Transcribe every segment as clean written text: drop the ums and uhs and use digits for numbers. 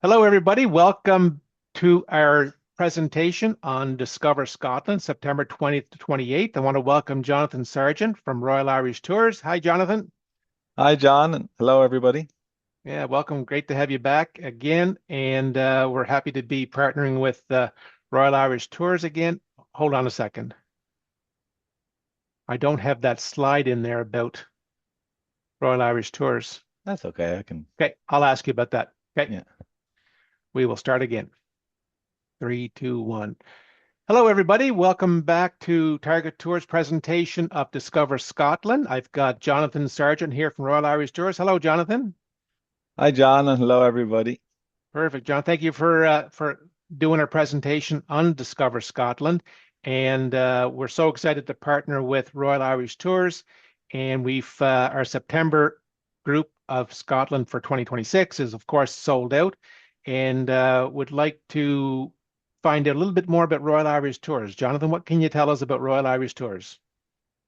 Hello, everybody. Welcome to our presentation on Discover Scotland, September 20th to 28th. I want to welcome Jonathan Sargent from Royal Irish Tours. Hi, Jonathan. Hi, John, and hello, everybody. Yeah, welcome. Great to have you back again. And we're happy to be partnering with Royal Irish Tours again. Hold on a second. I don't have that slide in there about Royal Irish Tours. That's okay. I can, Okay, I'll ask you about that. Okay, yeah. we will start again. Three, two, one. Hello, everybody. Welcome back to Target Tours presentation of Discover Scotland. I've got Jonathan Sargent here from Royal Irish Tours. Hello, Jonathan. Hi, John, and hello, everybody. Perfect, John. Thank you for doing our presentation on Discover Scotland. And we're so excited to partner with Royal Irish Tours. And we've our September group of Scotland for 2026 is, of course, sold out. And would like to find out a little bit more about Royal Irish Tours. Jonathan, what can you tell us about Royal Irish Tours?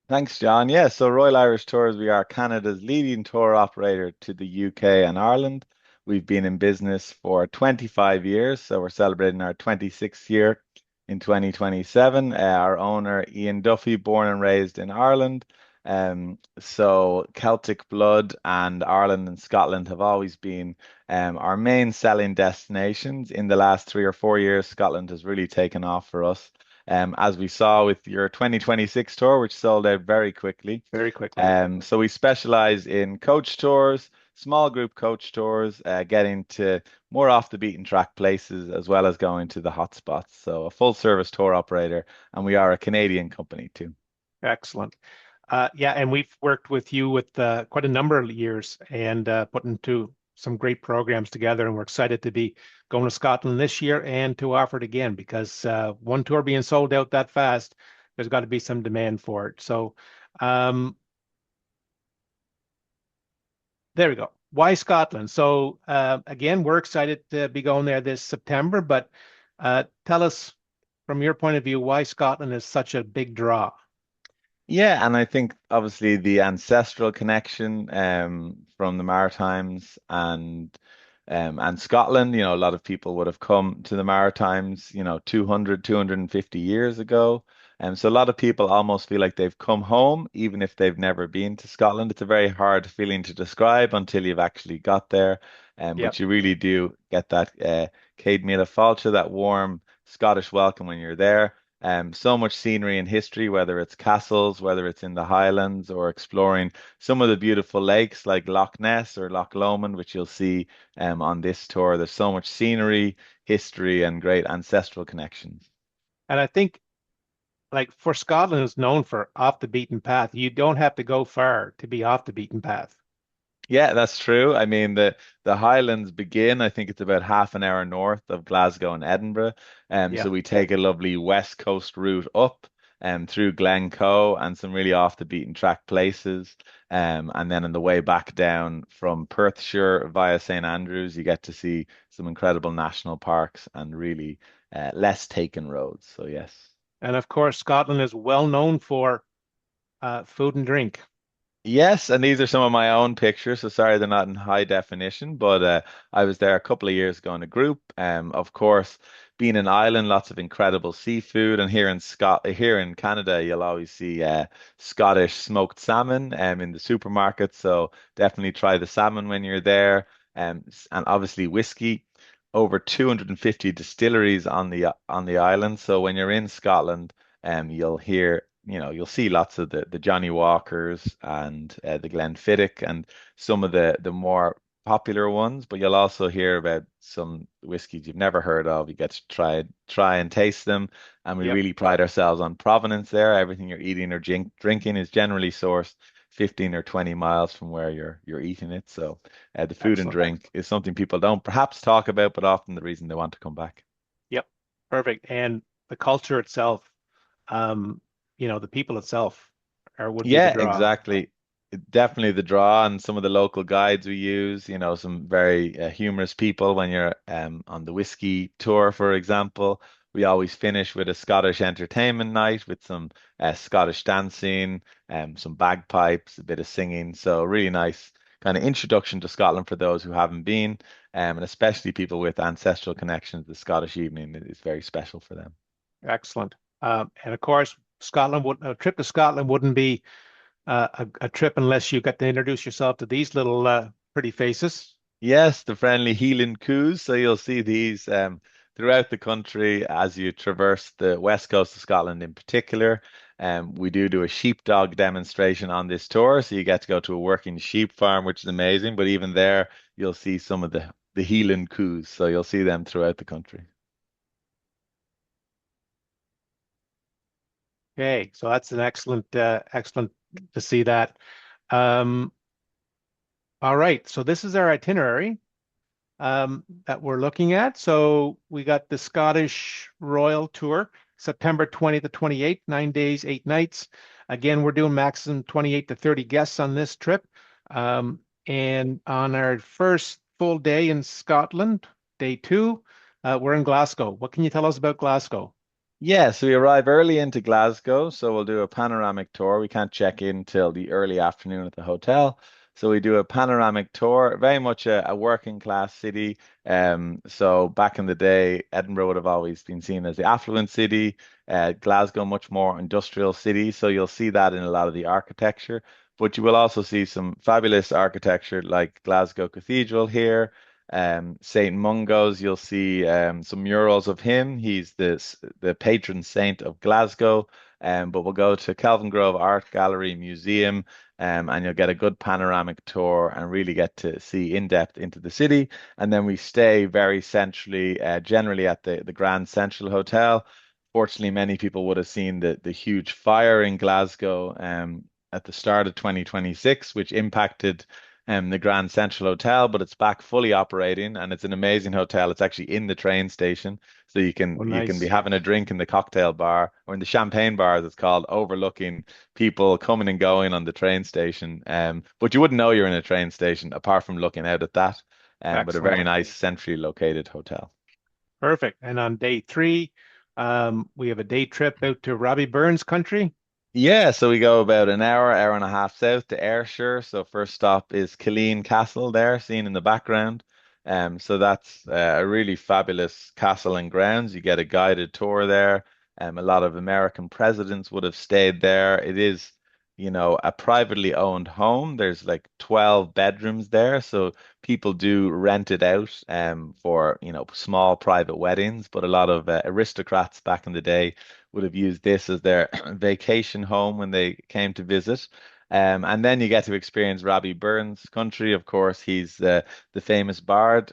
Thanks, John. Yeah, so Royal Irish Tours, we are Canada's leading tour operator to the UK and Ireland. We've been in business for 25 years, so we're celebrating our 26th year in 2027. Our owner, Ian Duffy, born and raised in Ireland. So Celtic blood and Ireland and Scotland have always been our main selling destinations. In the last 3 or 4 years, Scotland has really taken off for us. As we saw with your 2026 tour, which sold out very quickly. Very quickly. So we specialize in coach tours, small group coach tours, getting to more off the beaten track places as well as going to the hot spots. So a full service tour operator, and we are a Canadian company too. Excellent. Yeah, and we've worked with you with quite a number of years and put into some great programs together. And we're excited to be going to Scotland this year and to offer it again because one tour being sold out that fast, there's got to be some demand for it. So um, there we go. Why Scotland? So again, we're excited to be going there this September, but tell us from your point of view why Scotland is such a big draw. Yeah, and I think obviously the ancestral connection from the Maritimes and Scotland, a lot of people would have come to the Maritimes, 200, 250 years ago. So a lot of people almost feel like they've come home, even if they've never been to Scotland. It's a very hard feeling to describe until you've actually got there. Yep. But you really do get that Céad Míle Fáilte, that warm Scottish welcome when you're there. So much scenery and history, whether it's castles, whether it's in the Highlands, or exploring some of the beautiful lakes like Loch Ness or Loch Lomond, which you'll see on this tour. There's so much scenery, history, and great ancestral connections. And I think like for Scotland is known for off the beaten path. You don't have to go far to be off the beaten path. Yeah, that's true. I mean, the Highlands begin, I think it's about half an hour north of Glasgow and Edinburgh. So Yep. we take a lovely west coast route up through Glencoe and some really off the beaten track places. And then on the way back down from Perthshire via St Andrews, you get to see some incredible national parks and really less taken roads. So yes. And of course, Scotland is well known for food and drink. Yes, and these are some of my own pictures. So sorry they're not in high definition, but I was there a couple of years ago in a group. Of course, being an island, lots of incredible seafood, and here in Canada, you'll always see Scottish smoked salmon in the supermarket. So definitely try the salmon when you're there. And obviously whiskey. Over 250 distilleries on the island. So when you're in Scotland, you'll hear you'll see lots of the Johnny Walkers and the Glenfiddich and some of the more popular ones, but you'll also hear about some whiskeys you've never heard of. You get to try and taste them, and we Yep. really pride ourselves on provenance there. Everything you're eating or drinking is generally sourced 15 or 20 miles from where you're eating it. So the food and Excellent. drink is something people don't perhaps talk about, but often the reason they want to come back. Yep. Perfect. And the culture itself, um, the people itself would be the Yeah, draw. exactly. Definitely the draw and some of the local guides we use, some very humorous people when you're on the whiskey tour, for example. We always finish with a Scottish entertainment night with some Scottish dancing, some bagpipes, a bit of singing. So really nice kind of introduction to Scotland for those who haven't been. and especially people with ancestral connections, the Scottish evening is very special for them. Excellent. And of course, a trip to Scotland wouldn't be a trip unless you got to introduce yourself to these little pretty faces. Yes, the friendly Heelan Coos. So you'll see these throughout the country as you traverse the west coast of Scotland in particular. We do a sheepdog demonstration on this tour, so you get to go to a working sheep farm, which is amazing. But even there, you'll see some of the Heelan Coos, so you'll see them throughout the country. Okay, so that's an excellent to see that. Um, all right, so this is our itinerary that we're looking at. So we got the Scottish Royal Tour, September 20th to 28th, 9 days, 8 nights. Again, we're doing maximum 28 to 30 guests on this trip. And on our first full day in Scotland, day two, we're in Glasgow. What can you tell us about Glasgow? Yeah, so we arrive early into Glasgow, so we'll do a panoramic tour. We can't check in till the early afternoon at the hotel. So we do a panoramic tour, very much a working class city. So back in the day, Edinburgh would have always been seen as the affluent city, Glasgow much more industrial city. So you'll see that in a lot of the architecture, but you will also see some fabulous architecture like Glasgow Cathedral here. Saint Mungo's, you'll see some murals of him. He's the patron saint of Glasgow. But we'll go to Kelvingrove Art Gallery Museum, and you'll get a good panoramic tour and really get to see in depth into the city. And then we stay very centrally, generally at the Grand Central Hotel. Fortunately, many people would have seen the huge fire in Glasgow at the start of 2026, which impacted the Grand Central Hotel, but it's back fully operating and it's an amazing hotel. It's actually in the train station, so Oh, you can be nice. having a drink in the cocktail bar or in the champagne bar, as it's called, overlooking people coming and going on the train station. But you wouldn't know you're in a train station apart from looking out at that. But a Excellent. very nice centrally located hotel. Perfect. And on day three, we have a day trip out to Robbie Burns country. Yeah, so we go about an hour and a half south to Ayrshire. So first stop is Killeen Castle there, seen in the background. So that's a really fabulous castle and grounds. You get a guided tour there. A lot of American presidents would have stayed there. It is, a privately owned home. There's like 12 bedrooms there, so people do rent it out for, small private weddings. But a lot of aristocrats back in the day would have used this as their vacation home when they came to visit. And then you get to experience Robbie Burns' country. Of course, he's the famous bard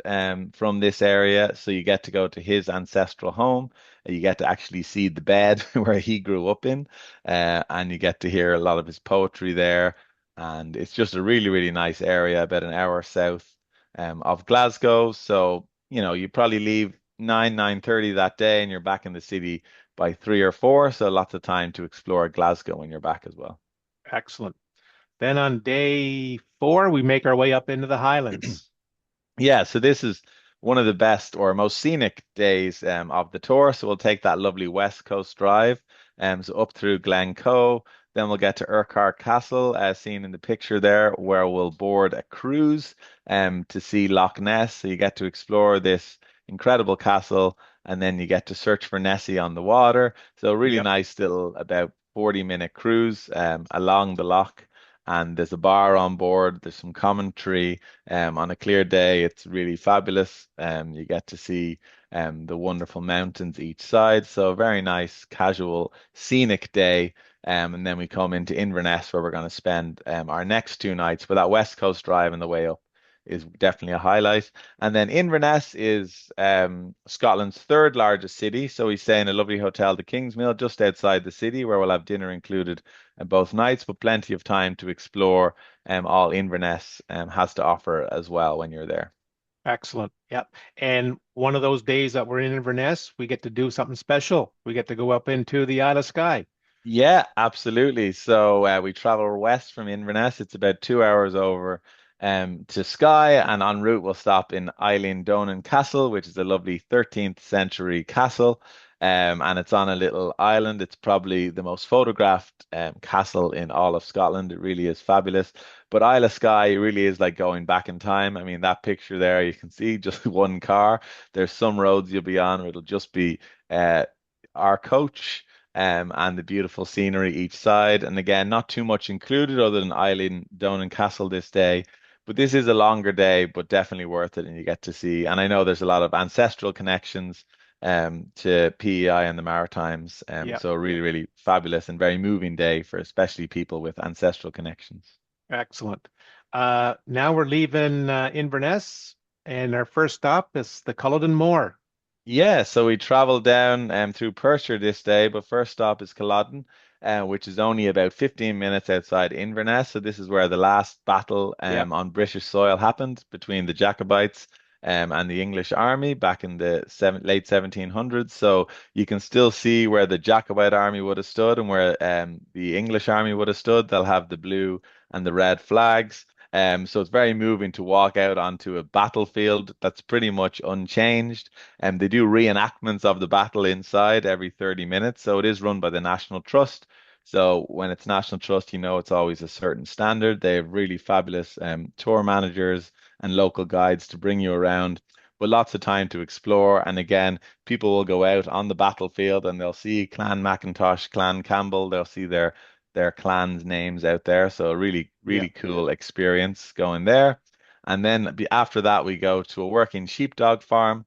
from this area. So you get to go to his ancestral home. You get to actually see the bed where he grew up in, and you get to hear a lot of his poetry there. And it's just a really, really nice area, about an hour south of Glasgow. So, you probably leave 9:30 that day, and you're back in the city by 3 or 4. So lots of time to explore Glasgow when you're back as well. Excellent. Then on day four, we make our way up into the Highlands. Yeah, so this is one of the best or most scenic days of the tour. So we'll take that lovely West Coast drive, so up through Glencoe. Then we'll get to Urquhart Castle, as seen in the picture there, where we'll board a cruise to see Loch Ness. So you get to explore this incredible castle, and then you get to search for Nessie on the water. So a really Yep. nice little about 40-minute cruise along the loch. And there's a bar on board. There's some commentary on a clear day. It's really fabulous. You get to see the wonderful mountains each side. So a very nice, casual, scenic day. And then we come into Inverness where we're going to spend our next 2 nights. But that West Coast drive on the way up is definitely a highlight. And then Inverness is Scotland's third largest city. So we stay in a lovely hotel, the Kingsmill, just outside the city, where we'll have dinner included both nights, but plenty of time to explore all Inverness has to offer as well when you're there. Excellent. Yep. And one of those days that we're in Inverness, we get to do something special. We get to go up into the Isle of Skye. Yeah, absolutely. So we travel west from Inverness. It's about 2 hours over to Skye, and en route we'll stop in Eilean Donan Castle, which is a lovely 13th century castle. and it's on a little island. It's probably the most photographed castle in all of Scotland. It really is fabulous. But Isle of Skye really is like going back in time. I mean, that picture there, you can see just one car. There's some roads you'll be on where it'll just be uh, our coach. And the beautiful scenery each side. And again, not too much included other than Eilean, Donan Castle this day. But this is a longer day, but definitely worth it. And you get to see, and I know there's a lot of ancestral connections to PEI and the Maritimes. Yeah, So really, really fabulous and very moving day for especially people with ancestral connections. excellent. Now we're leaving Inverness, and our first stop is the Culloden Moor. Yeah, so we traveled down through Perthshire this day, but first stop is Culloden, which is only about 15 minutes outside Inverness. So this is where the last battle Yeah, on British soil happened between the Jacobites and the English army back in the late 1700s. So you can still see where the Jacobite army would have stood and where the English army would have stood. They'll have the blue and the red flags. So it's very moving to walk out onto a battlefield that's pretty much unchanged. And they do reenactments of the battle inside every 30 minutes. So it is run by the National Trust. So when it's National Trust, you know it's always a certain standard. They have really fabulous tour managers and local guides to bring you around, but lots of time to explore. And again, people will go out on the battlefield and they'll see Clan McIntosh, Clan Campbell. They'll see their clans' names out there. So a really, yeah. really cool experience going there. And then after that, we go to a working sheepdog farm.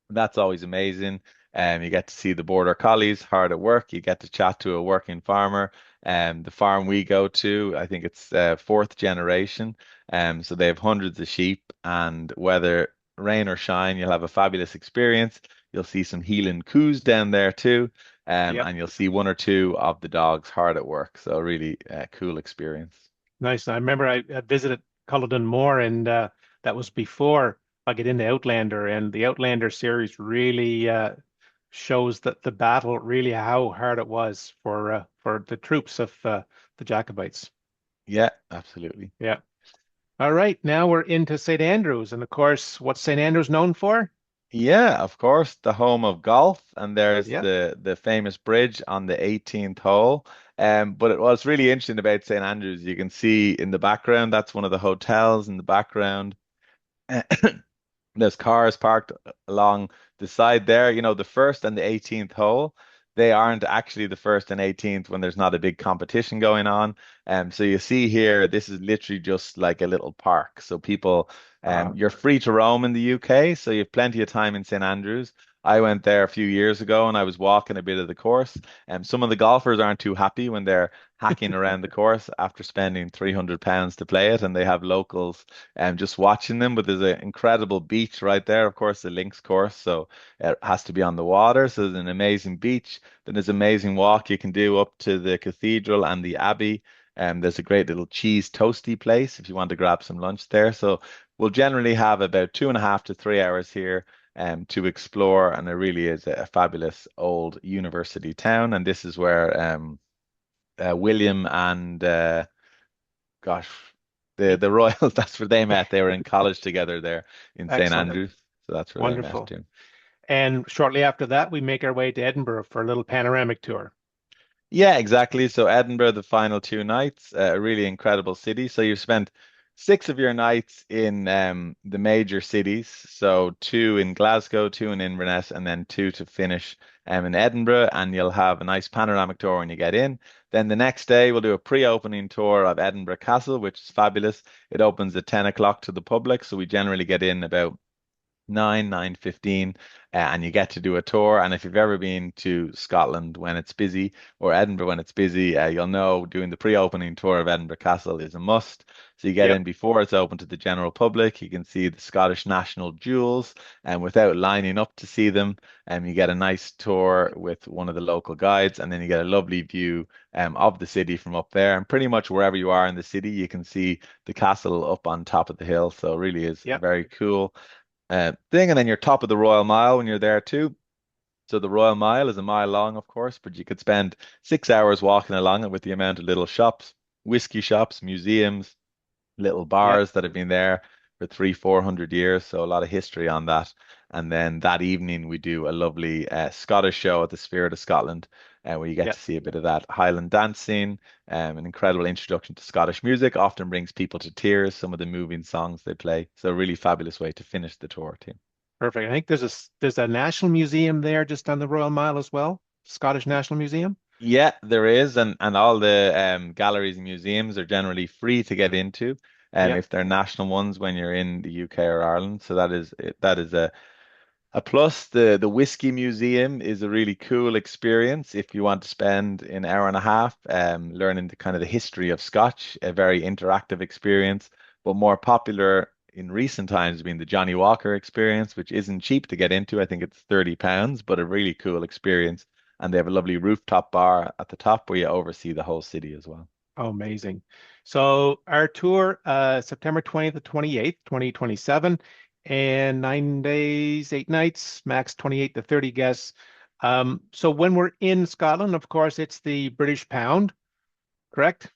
That's always amazing. You get to see the border collies hard at work. You get to chat to a working farmer. The farm we go to, I think it's fourth generation. So they have hundreds of sheep, and whether rain or shine, you'll have a fabulous experience. You'll see some Heelan coos down there too, Yep. and you'll see one or two of the dogs hard at work. So really cool experience. Nice. I remember I visited Culloden Moor, and that was before I get into Outlander, and the Outlander series really shows that the battle really how hard it was for the troops of the Jacobites. Yeah, absolutely. Yeah. All right. Now we're into St. Andrews, and of course, what's St. Andrews known for? Yeah, of course, the home of golf, and there's Yeah. the famous bridge on the 18th hole. But what's really interesting about St. Andrews, you can see in the background, that's one of the hotels in the background. There's cars parked along the side there. You know, the first and the 18th hole, they aren't actually the first and 18th when there's not a big competition going on. So you see here, this is literally just like a little park. So people, Uh, you're free to roam in the UK, so you have plenty of time in St. Andrews. I went there a few years ago and I was walking a bit of the course. And some of the golfers aren't too happy when they're hacking around the course after spending £300 to play it, and they have locals just watching them. But there's an incredible beach right there, of course, the links course, so it has to be on the water. So there's an amazing beach. Then there's an amazing walk you can do up to the cathedral and the abbey. And there's a great little cheese toasty place if you want to grab some lunch there. So we'll generally have about 2.5 to 3 hours here to explore, and it really is a fabulous old university town. And this is where William and gosh, the Royals, that's where they met. They were in college together there in St. Excellent. Andrews. So that's where they met Wonderful. too. And shortly after that, we make our way to Edinburgh for a little panoramic tour. Yeah, exactly. So Edinburgh, the final 2 nights, a really incredible city. So you've spent 6 of your nights in the major cities. So two in Glasgow, two in Inverness, and then two to finish in Edinburgh. And you'll have a nice panoramic tour when you get in. Then the next day, we'll do a pre-opening tour of Edinburgh Castle, which is fabulous. It opens at 10 o'clock to the public. So we generally get in about 9:15, and you get to do a tour. And if you've ever been to Scotland when it's busy or Edinburgh when it's busy, you'll know doing the pre-opening tour of Edinburgh Castle is a must. So you get Yep. in before it's open to the general public. You can see the Scottish national jewels, and without lining up to see them, you get a nice tour with one of the local guides, and then you get a lovely view of the city from up there. And pretty much wherever you are in the city, you can see the castle up on top of the hill. So it really is Yep. very cool thing. And then you're top of the Royal Mile when you're there too. So the Royal Mile is a mile long, of course, but you could spend 6 hours walking along it with the amount of little shops, whiskey shops, museums, little Yep. bars that have been there for 300, 400 years. So a lot of history on that. And then that evening, we do a lovely Scottish show at the Spirit of Scotland, where you get Yeah, to see a bit of that Highland dancing. An incredible introduction to Scottish music, often brings people to tears, some of the moving songs they play. So, a really fabulous way to finish the tour, too. perfect. I think there's a national museum there just on the Royal Mile as well, Scottish National Museum. Yeah, there is, and all the galleries and museums are generally free to get into, Yeah, if they're national ones when you're in the UK or Ireland. So that is a plus. The Whiskey Museum is a really cool experience if you want to spend an hour and a half learning the kind of the history of Scotch, a very interactive experience, but more popular in recent times being the Johnny Walker experience, which isn't cheap to get into. I think it's £30, but a really cool experience. And they have a lovely rooftop bar at the top where you oversee the whole city as well. oh, amazing. So our tour, September 20th to 28th, 2027, and 9 days, 8 nights, max 28 to 30 guests. So when we're in Scotland, of course, it's the British pound, correct?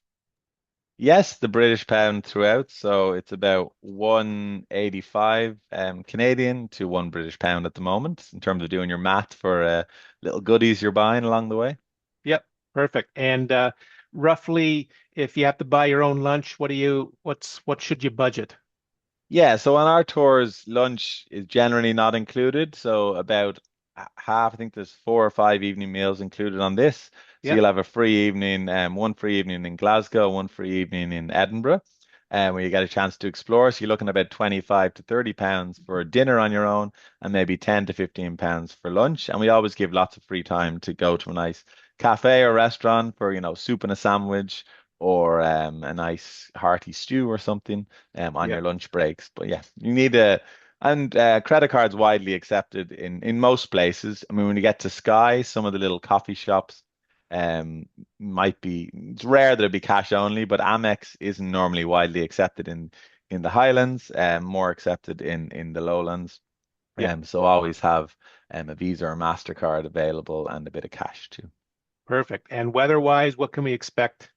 Yes, the British pound throughout, so it's about 185 Canadian to one British pound at the moment in terms of doing your math for little goodies you're buying along the way. Yep, perfect. And roughly, if you have to buy your own lunch, what should you budget? Yeah, so on our tours, lunch is generally not included. So about half, I think there's 4 or 5 evening meals included on this. So Yep, you'll have a free evening, one free evening in Glasgow, one free evening in Edinburgh, where you get a chance to explore. So you're looking at about 25 to £30 for dinner on your own, and maybe 10 to £15 for lunch. And we always give lots of free time to go to a nice cafe or restaurant for, soup and a sandwich, or a nice hearty stew or something on your yep, lunch breaks. But yeah, you need and credit cards widely accepted in most places. I mean, when you get to Sky, some of the little coffee shops might be, it's rare that it'd be cash only, but Amex isn't normally widely accepted in the Highlands, more accepted in the Lowlands. yep, So always have a Visa or Mastercard available and a bit of cash too. perfect. And weather-wise, what can we expect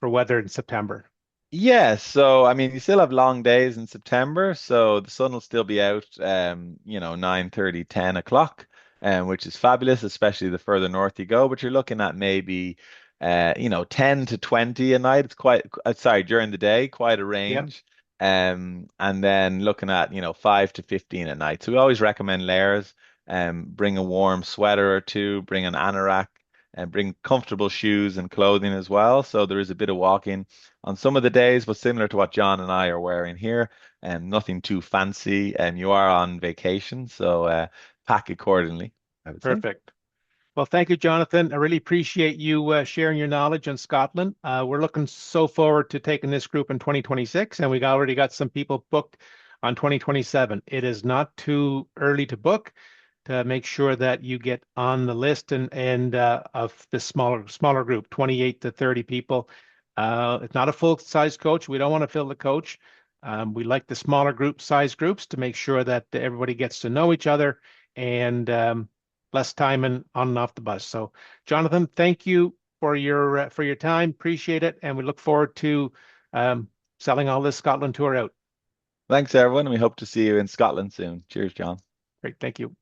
for weather in September? Yeah, so I mean, you still have long days in September, so the sun will still be out, 9:30, 10 o'clock, which is fabulous, especially the further north you go. But you're looking at maybe, 10 to 20 a night. It's quite, sorry, during the day, quite a Yep, range. And then looking at, 5 to 15 at night. So we always recommend layers. Bring a warm sweater or two, bring an anorak, and bring comfortable shoes and clothing as well. So there is a bit of walking on some of the days, but similar to what John and I are wearing here, and nothing too fancy. And you are on vacation, so pack accordingly, I would say. perfect. Well, thank you, Jonathan. I really appreciate you sharing your knowledge on Scotland. We're looking so forward to taking this group in 2026, and we already got some people booked on 2027. It is not too early to book to make sure that you get on the list and of the smaller group, 28 to 30 people. It's not a full size coach. We don't want to fill the coach. We like the smaller size groups to make sure that everybody gets to know each other and less time on and off the bus. So, Jonathan, thank you for your time. Appreciate it, and we look forward to um, selling all this Scotland tour out. Thanks, everyone. We hope to see you in Scotland soon. Cheers, John. Great, thank you.